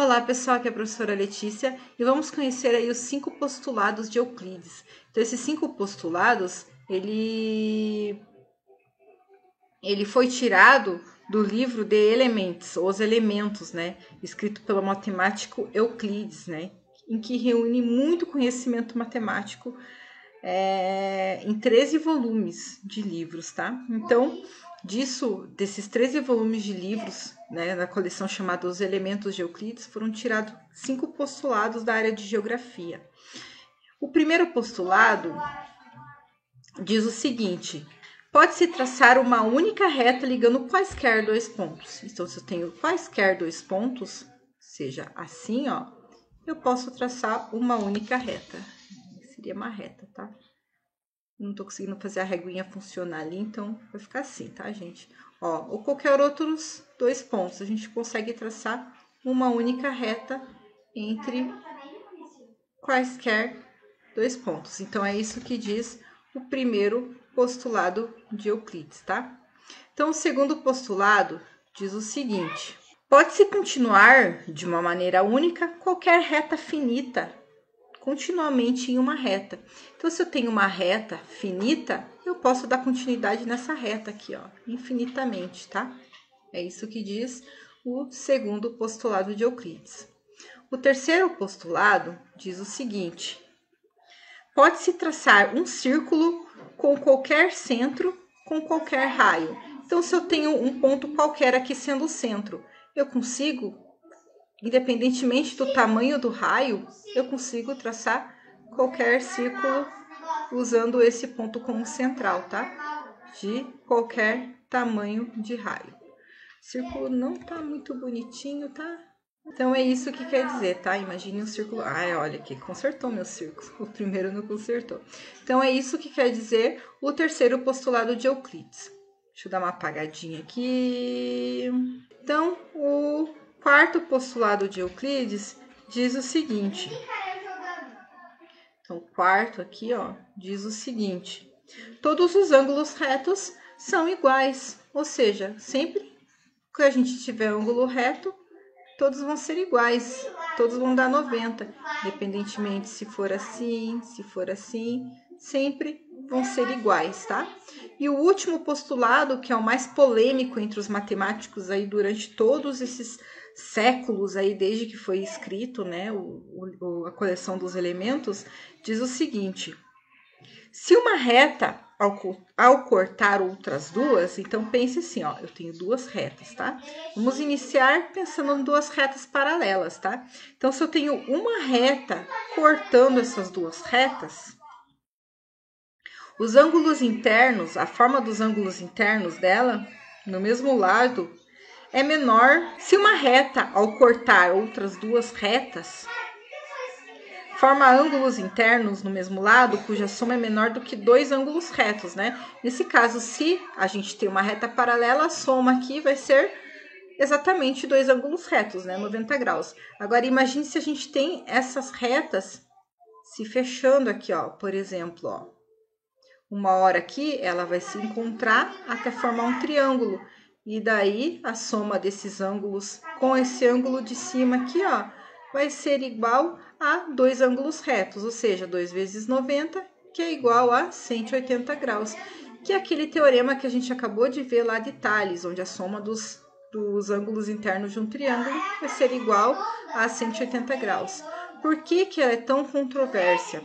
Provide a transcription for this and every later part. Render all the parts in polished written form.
Olá pessoal, aqui é a professora Letícia e vamos conhecer aí os 5 postulados de Euclides. Então esses 5 postulados, ele foi tirado do livro de Elements, Os Elementos, né? Escrito pelo matemático Euclides, né? Em que reúne muito conhecimento matemático em 13 volumes de livros, tá? Então, desses 13 volumes de livros, né, na coleção chamada Os Elementos de Euclides, foram tirados 5 postulados da área de geografia. O primeiro postulado diz o seguinte: pode-se traçar uma única reta ligando quaisquer dois pontos. Então, se eu tenho quaisquer dois pontos, seja assim, ó, eu posso traçar uma única reta. Seria uma reta, tá? Não tô conseguindo fazer a reguinha funcionar ali, então vai ficar assim, tá, gente? Ó, ou qualquer outros dois pontos, a gente consegue traçar uma única reta entre quaisquer dois pontos. Então, é isso que diz o primeiro postulado de Euclides, tá? Então, o segundo postulado diz o seguinte: pode-se continuar de uma maneira única qualquer reta finita continuamente em uma reta. Então, se eu tenho uma reta finita, eu posso dar continuidade nessa reta aqui, ó, infinitamente, tá? É isso que diz o segundo postulado de Euclides. O terceiro postulado diz o seguinte: pode-se traçar um círculo com qualquer centro, com qualquer raio. Então, se eu tenho um ponto qualquer aqui sendo o centro, eu consigo, independentemente do tamanho do raio, eu consigo traçar qualquer círculo usando esse ponto como central, tá? De qualquer tamanho de raio. O círculo não tá muito bonitinho, tá? Então, é isso que quer dizer, tá? Imagine um círculo. Ai, olha aqui, consertou meu círculo. O primeiro não consertou. Então, é isso que quer dizer o terceiro postulado de Euclides. Deixa eu dar uma apagadinha aqui. Então, o quarto postulado de Euclides diz o seguinte. Então, o quarto aqui, ó, diz o seguinte: todos os ângulos retos são iguais. Ou seja, sempre que a gente tiver ângulo reto, todos vão ser iguais, todos vão dar 90, independentemente se for assim, sempre vão ser iguais, tá? E o último postulado, que é o mais polêmico entre os matemáticos aí durante todos esses séculos aí, desde que foi escrito, né, a coleção dos elementos, diz o seguinte: se uma reta, ao cortar outras duas, então pense assim, ó, eu tenho duas retas, tá? Vamos iniciar pensando em duas retas paralelas, tá? Então, se eu tenho uma reta cortando essas duas retas, os ângulos internos, a forma dos ângulos internos dela, no mesmo lado, é menor. Se uma reta, ao cortar outras duas retas, forma ângulos internos no mesmo lado, cuja soma é menor do que dois ângulos retos, né? Nesse caso, se a gente tem uma reta paralela, a soma aqui vai ser exatamente dois ângulos retos, né? 90 graus. Agora, imagine se a gente tem essas retas se fechando aqui, ó. Por exemplo, ó. Uma hora aqui, ela vai se encontrar até formar um triângulo. E daí, a soma desses ângulos com esse ângulo de cima aqui, ó, vai ser igual a dois ângulos retos, ou seja, 2 vezes 90, que é igual a 180 graus, que é aquele teorema que a gente acabou de ver lá de Tales, onde a soma dos ângulos internos de um triângulo vai ser igual a 180 graus. Por que é tão controvérsia?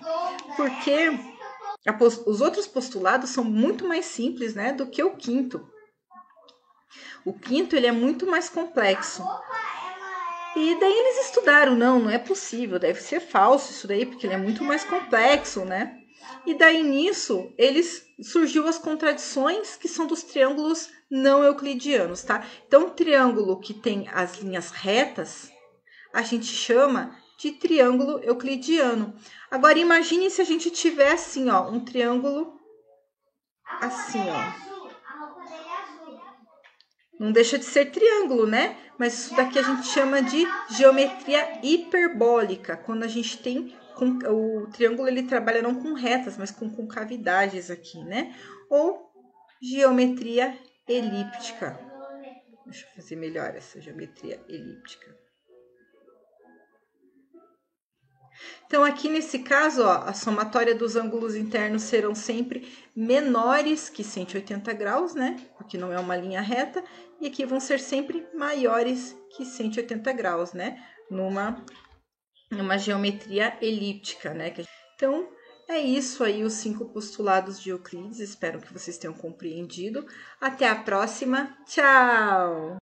Porque os outros postulados são muito mais simples, né, do que o quinto. O quinto, ele é muito mais complexo. E daí eles estudaram, não é possível, deve ser falso isso daí, porque ele é muito mais complexo, né? E daí nisso, surgiu as contradições que são dos triângulos não euclidianos, tá? Então, o triângulo que tem as linhas retas, a gente chama de triângulo euclidiano. Agora, imagine se a gente tiver assim, ó, um triângulo assim, ó. Não deixa de ser triângulo, né? Mas isso daqui a gente chama de geometria hiperbólica. Quando a gente tem... o triângulo, ele trabalha não com retas, mas com concavidades aqui, né? Ou geometria elíptica. Deixa eu fazer melhor essa geometria elíptica. Então, aqui nesse caso, ó, a somatória dos ângulos internos serão sempre menores que 180 graus, né? Porque não é uma linha reta. E aqui vão ser sempre maiores que 180 graus, né? Numa geometria elíptica, né? Então, é isso aí, os 5 postulados de Euclides. Espero que vocês tenham compreendido. Até a próxima. Tchau!